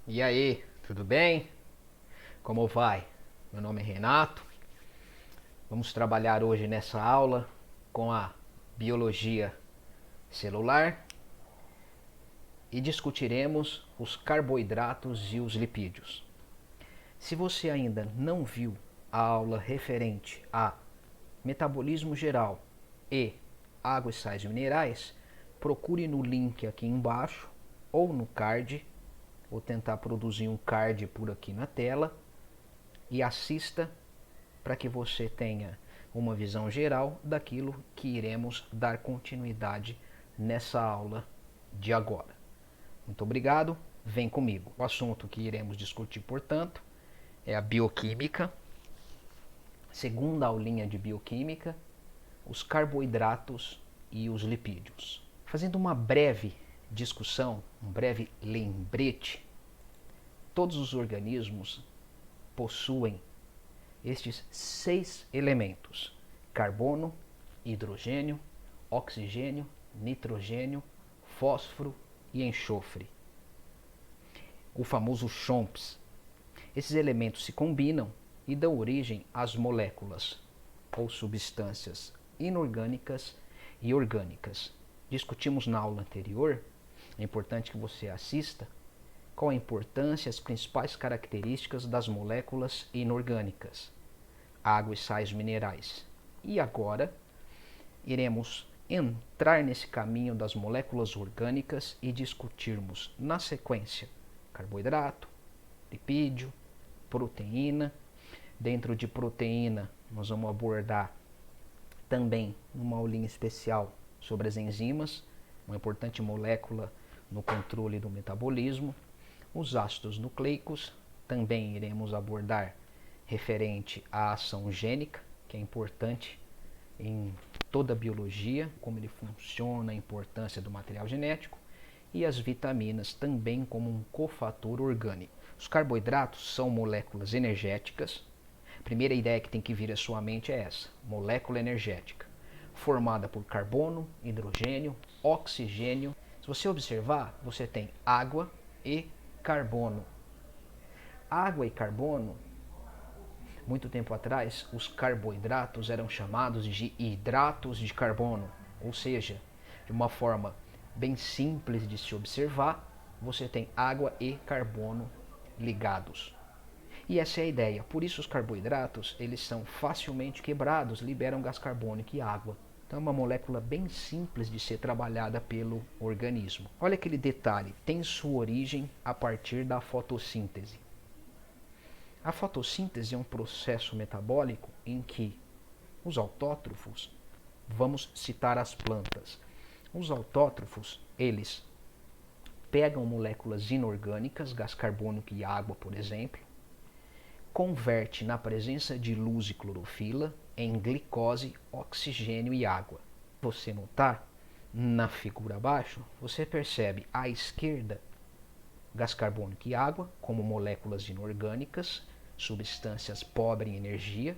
E aí, tudo bem? Como vai? Meu nome é Renato. Vamos trabalhar hoje nessa aula com a biologia celular e discutiremos os carboidratos e os lipídios. Se você ainda não viu a aula referente a metabolismo geral e água e sais minerais, procure no link aqui embaixo ou no card. Vou tentar produzir um card por aqui na tela e assista para que você tenha uma visão geral daquilo que iremos dar continuidade nessa aula de agora. Muito obrigado, vem comigo. O assunto que iremos discutir, portanto, é a bioquímica, segunda aulinha de bioquímica, os carboidratos e os lipídios. Fazendo uma breve discussão, um breve lembrete, todos os organismos possuem estes 6 elementos: carbono, hidrogênio, oxigênio, nitrogênio, fósforo e enxofre. O famoso CHOMPS. Esses elementos se combinam e dão origem às moléculas ou substâncias inorgânicas e orgânicas. Discutimos na aula anterior, é importante que você assista, qual a importância e as principais características das moléculas inorgânicas, água e sais minerais. E agora iremos entrar nesse caminho das moléculas orgânicas e discutirmos na sequência carboidrato, lipídio, proteína. Dentro de proteína nós vamos abordar também uma aulinha especial sobre as enzimas, uma importante molécula no controle do metabolismo. Os ácidos nucleicos também iremos abordar referente à ação gênica, que é importante em toda a biologia, como ele funciona, a importância do material genético, e as vitaminas também como um cofator orgânico. Os carboidratos são moléculas energéticas. A primeira ideia que tem que vir à sua mente é essa: molécula energética, formada por carbono, hidrogênio, oxigênio. Se você observar, você tem água e carbono. Água e carbono, muito tempo atrás, os carboidratos eram chamados de hidratos de carbono, ou seja, de uma forma bem simples de se observar, você tem água e carbono ligados. E essa é a ideia. Por isso os carboidratos, eles são facilmente quebrados, liberam gás carbônico e água. Então é uma molécula bem simples de ser trabalhada pelo organismo. Olha aquele detalhe, tem sua origem a partir da fotossíntese. A fotossíntese é um processo metabólico em que os autótrofos, vamos citar as plantas, os autótrofos, eles pegam moléculas inorgânicas, gás carbônico e água, por exemplo, converte na presença de luz e clorofila em glicose, oxigênio e água. Você notar na figura abaixo, você percebe à esquerda gás carbônico e água como moléculas inorgânicas, substâncias pobres em energia.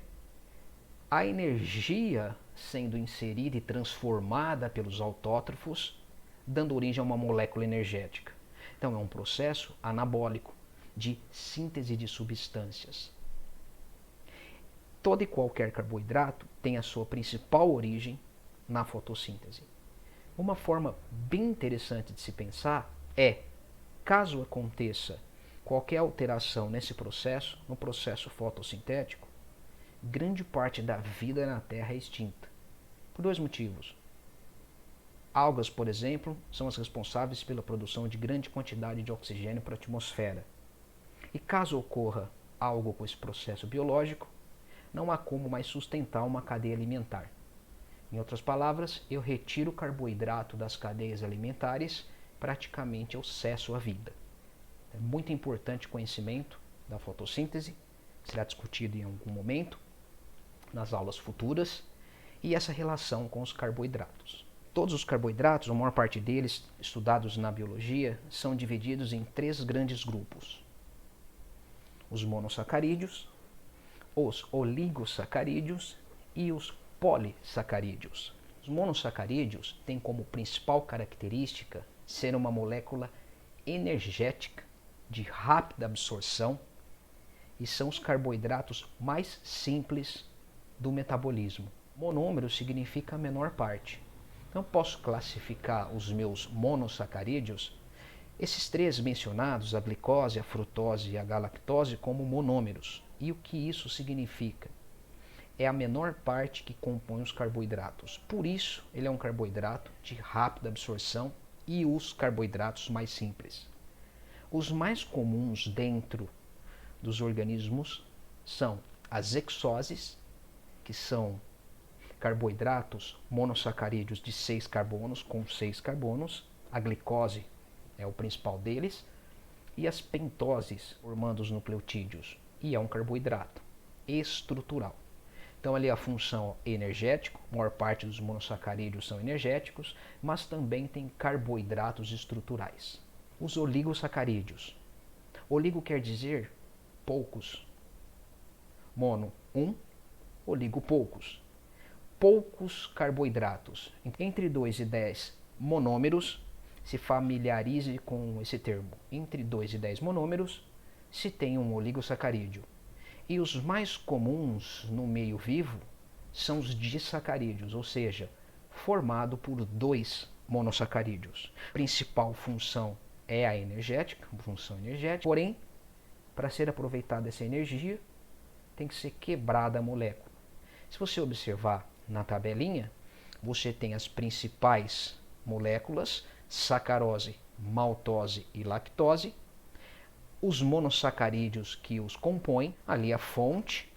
A energia sendo inserida e transformada pelos autótrofos, dando origem a uma molécula energética. Então é um processo anabólico de síntese de substâncias. Todo e qualquer carboidrato tem a sua principal origem na fotossíntese. Uma forma bem interessante de se pensar é, caso aconteça qualquer alteração nesse processo, no processo fotossintético, grande parte da vida na Terra é extinta. Por 2 motivos. Algas, por exemplo, são as responsáveis pela produção de grande quantidade de oxigênio para a atmosfera. E caso ocorra algo com esse processo biológico, não há como mais sustentar uma cadeia alimentar. Em outras palavras, eu retiro o carboidrato das cadeias alimentares, praticamente eu cesso a vida. É muito importante o conhecimento da fotossíntese, será discutido em algum momento nas aulas futuras, e essa relação com os carboidratos. Todos os carboidratos, a maior parte deles, estudados na biologia, são divididos em 3 grandes grupos: os monossacarídeos, os oligosacarídeos e os polissacarídeos. Os monossacarídeos têm como principal característica ser uma molécula energética de rápida absorção e são os carboidratos mais simples do metabolismo. Monômero significa a menor parte. Então posso classificar os meus monossacarídeos, esses três mencionados, a glicose, a frutose e a galactose, como monômeros. E o que isso significa? É a menor parte que compõe os carboidratos. Por isso, ele é um carboidrato de rápida absorção e os carboidratos mais simples. Os mais comuns dentro dos organismos são as hexoses, que são carboidratos monossacarídeos de 6 carbonos com 6 carbonos, a glicose é o principal deles, e as pentoses, formando os nucleotídeos, e é um carboidrato estrutural. Então ali a função energético, a maior parte dos monossacarídeos são energéticos, mas também tem carboidratos estruturais. Os oligosacarídeos. Oligo quer dizer poucos. Mono, oligo, poucos. Poucos carboidratos. Entre 2 e 10 monômeros, se familiarize com esse termo. Entre 2 e 10 monômeros, se tem um oligosacarídeo. E os mais comuns no meio vivo são os disacarídeos, ou seja, formado por 2 monossacarídeos. A principal função é a energética, porém, para ser aproveitada essa energia, tem que ser quebrada a molécula. Se você observar na tabelinha, você tem as principais moléculas, sacarose, maltose e lactose, os monossacarídeos que os compõem, ali a fonte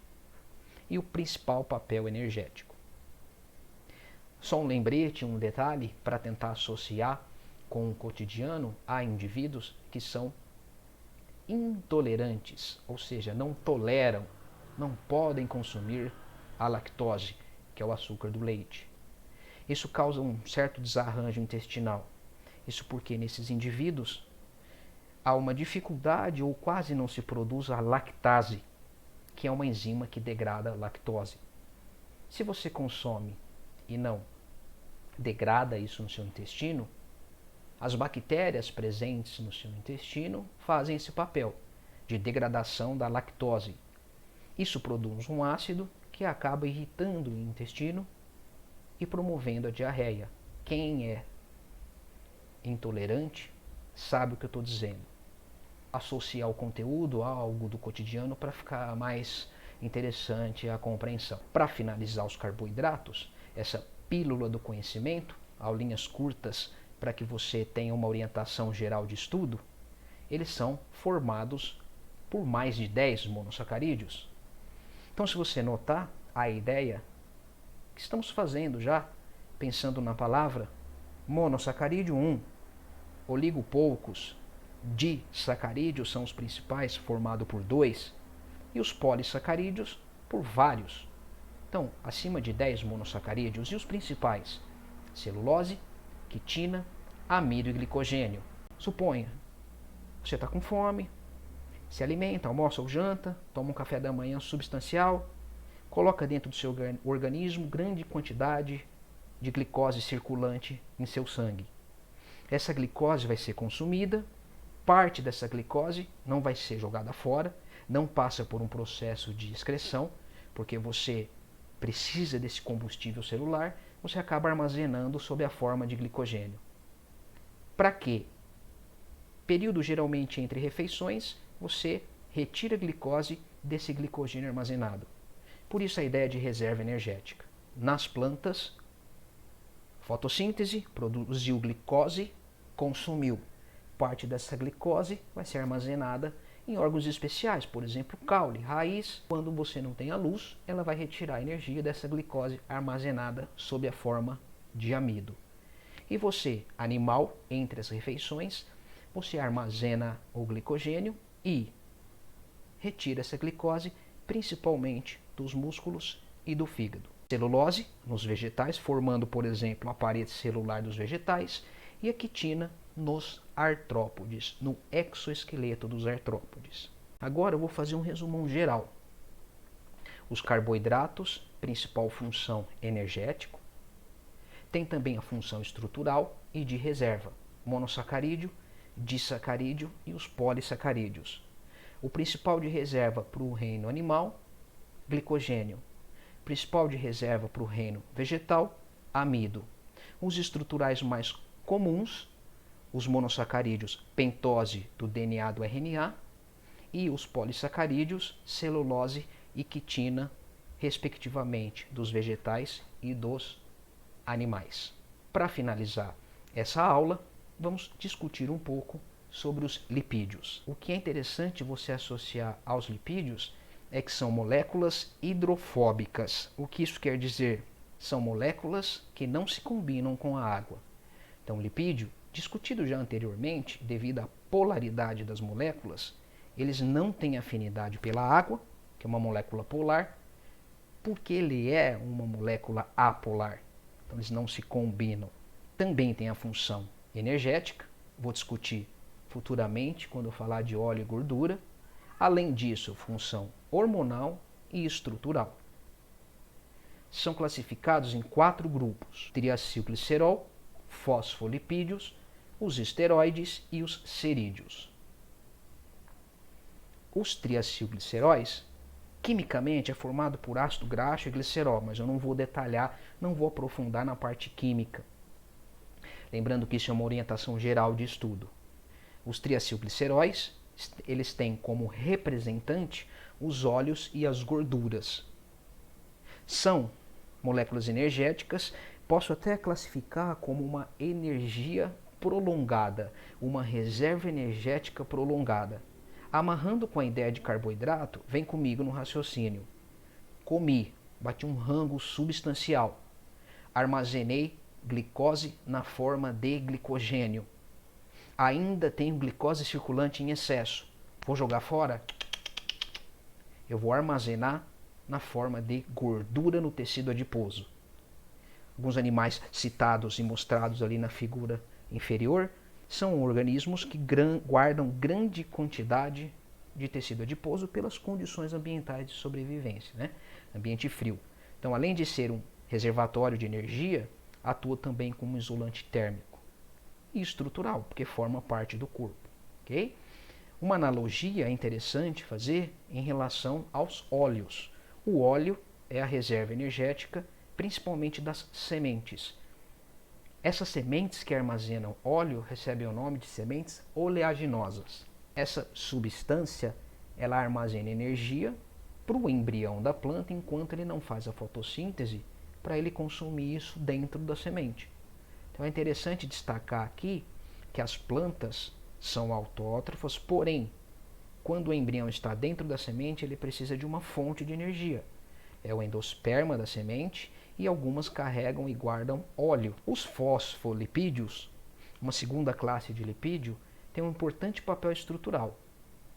e o principal papel energético. Só um lembrete, um detalhe para tentar associar com o cotidiano, há indivíduos que são intolerantes, ou seja, não toleram, não podem consumir a lactose, que é o açúcar do leite. Isso causa um certo desarranjo intestinal. Isso porque nesses indivíduos há uma dificuldade ou quase não se produz a lactase, que é uma enzima que degrada a lactose. Se você consome e não degrada isso no seu intestino, as bactérias presentes no seu intestino fazem esse papel de degradação da lactose. Isso produz um ácido que acaba irritando o intestino e promovendo a diarreia. Quem é intolerante sabe o que eu estou dizendo. Associar o conteúdo a algo do cotidiano para ficar mais interessante a compreensão. Para finalizar os carboidratos, essa pílula do conhecimento, aulinhas curtas para que você tenha uma orientação geral de estudo, eles são formados por mais de 10 monossacarídeos. Então, se você notar a ideia que estamos fazendo já, pensando na palavra, monossacarídeo 1, oligo poucos, disacarídeos são os principais, formado por 2, e os polissacarídeos por vários. Então, acima de 10 monossacarídeos, e os principais? Celulose, quitina, amido e glicogênio. Suponha, você está com fome, se alimenta, almoça ou janta, toma um café da manhã substancial, coloca dentro do seu organismo grande quantidade de glicose circulante em seu sangue. Essa glicose vai ser consumida, parte dessa glicose não vai ser jogada fora, não passa por um processo de excreção, porque você precisa desse combustível celular, você acaba armazenando sob a forma de glicogênio. Para quê? Período geralmente entre refeições, você retira a glicose desse glicogênio armazenado. Por isso a ideia de reserva energética. Nas plantas, fotossíntese, produziu glicose, consumiu. Parte dessa glicose vai ser armazenada em órgãos especiais, por exemplo, caule, raiz. Quando você não tem a luz, ela vai retirar a energia dessa glicose armazenada sob a forma de amido. E você, animal, entre as refeições, você armazena o glicogênio e retira essa glicose principalmente dos músculos e do fígado. Celulose nos vegetais, formando, por exemplo, a parede celular dos vegetais, e a quitina nos artrópodes, no exoesqueleto dos artrópodes. Agora eu vou fazer um resumão geral. Os carboidratos, principal função energético, tem também a função estrutural e de reserva. Monossacarídeo disacarídeo e os polissacarídeos. O principal de reserva para o reino animal, glicogênio. Principal de reserva para o reino vegetal, amido. Os estruturais mais comuns, os monossacarídeos, pentose do DNA do RNA, e os polissacarídeos, celulose e quitina, respectivamente, dos vegetais e dos animais. Para finalizar essa aula, vamos discutir um pouco sobre os lipídios. O que é interessante você associar aos lipídios é que são moléculas hidrofóbicas. O que isso quer dizer? São moléculas que não se combinam com a água. Então, lipídio, discutido já anteriormente, devido à polaridade das moléculas, eles não têm afinidade pela água, que é uma molécula polar, porque ele é uma molécula apolar. Então, eles não se combinam. Também tem a função energética, vou discutir futuramente quando eu falar de óleo e gordura. Além disso, função hormonal e estrutural. São classificados em 4 grupos: triacilglicerol, fosfolipídios, os esteroides e os cerídeos. Os triacilgliceróis, quimicamente, é formado por ácido graxo e glicerol, mas eu não vou detalhar, não vou aprofundar na parte química. Lembrando que isso é uma orientação geral de estudo. Os triacilgliceróis, eles têm como representante os óleos e as gorduras. São moléculas energéticas, posso até classificar como uma energia prolongada, uma reserva energética prolongada. Amarrando com a ideia de carboidrato, vem comigo no raciocínio. Comi, bati um rango substancial, armazenei glicose na forma de glicogênio. Ainda tenho glicose circulante em excesso. Vou jogar fora? Eu vou armazenar na forma de gordura no tecido adiposo. Alguns animais citados e mostrados ali na figura inferior são organismos que guardam grande quantidade de tecido adiposo pelas condições ambientais de sobrevivência, né? Ambiente frio. Então, além de ser um reservatório de energia, atua também como isolante térmico e estrutural, porque forma parte do corpo. Okay? Uma analogia é interessante fazer em relação aos óleos. O óleo é a reserva energética, principalmente das sementes. Essas sementes que armazenam óleo recebem o nome de sementes oleaginosas. Essa substância ela armazena energia para o embrião da planta enquanto ele não faz a fotossíntese para ele consumir isso dentro da semente. Então é interessante destacar aqui que as plantas são autótrofas, porém, quando o embrião está dentro da semente, ele precisa de uma fonte de energia. É o endosperma da semente e algumas carregam e guardam óleo. Os fosfolipídios, uma segunda classe de lipídio, tem um importante papel estrutural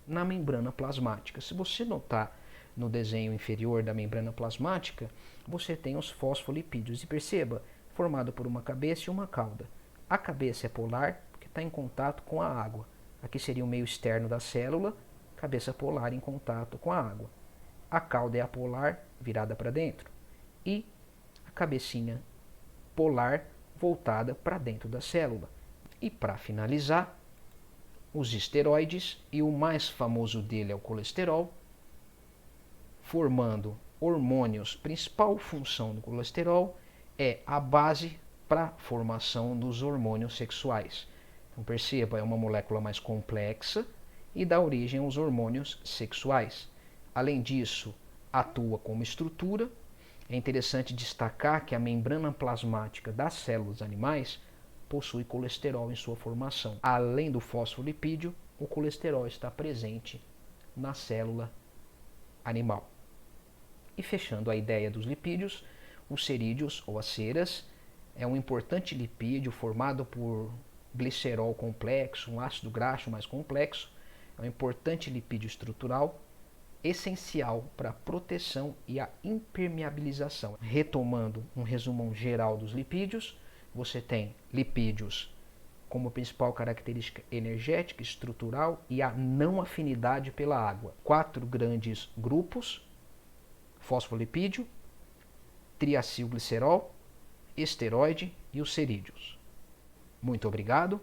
na membrana plasmática. Se você notar no desenho inferior da membrana plasmática, você tem os fosfolipídios. E perceba, formado por uma cabeça e uma cauda. A cabeça é polar, porque está em contato com a água. Aqui seria o meio externo da célula, cabeça polar em contato com a água. A cauda é apolar, virada para dentro. E a cabecinha polar, voltada para dentro da célula. E para finalizar, os esteroides, e o mais famoso dele é o colesterol, formando hormônios. Principal função do colesterol é a base para a formação dos hormônios sexuais. Então perceba, é uma molécula mais complexa e dá origem aos hormônios sexuais. Além disso, atua como estrutura. É interessante destacar que a membrana plasmática das células animais possui colesterol em sua formação. Além do fosfolipídio, o colesterol está presente na célula animal. E fechando a ideia dos lipídios, os cerídeos ou as ceras é um importante lipídio formado por glicerol complexo, um ácido graxo mais complexo, é um importante lipídio estrutural essencial para a proteção e a impermeabilização. Retomando um resumão geral dos lipídios, você tem lipídios como principal característica energética, estrutural e a não afinidade pela água. 4 grandes grupos: fosfolipídio, triacilglicerol, esteroide e os cerídeos. Muito obrigado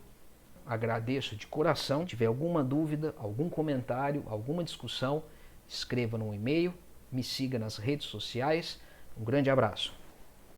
agradeço de coração. Se tiver alguma dúvida, algum comentário, alguma discussão, escreva no e-mail, me siga nas redes sociais. Um grande abraço.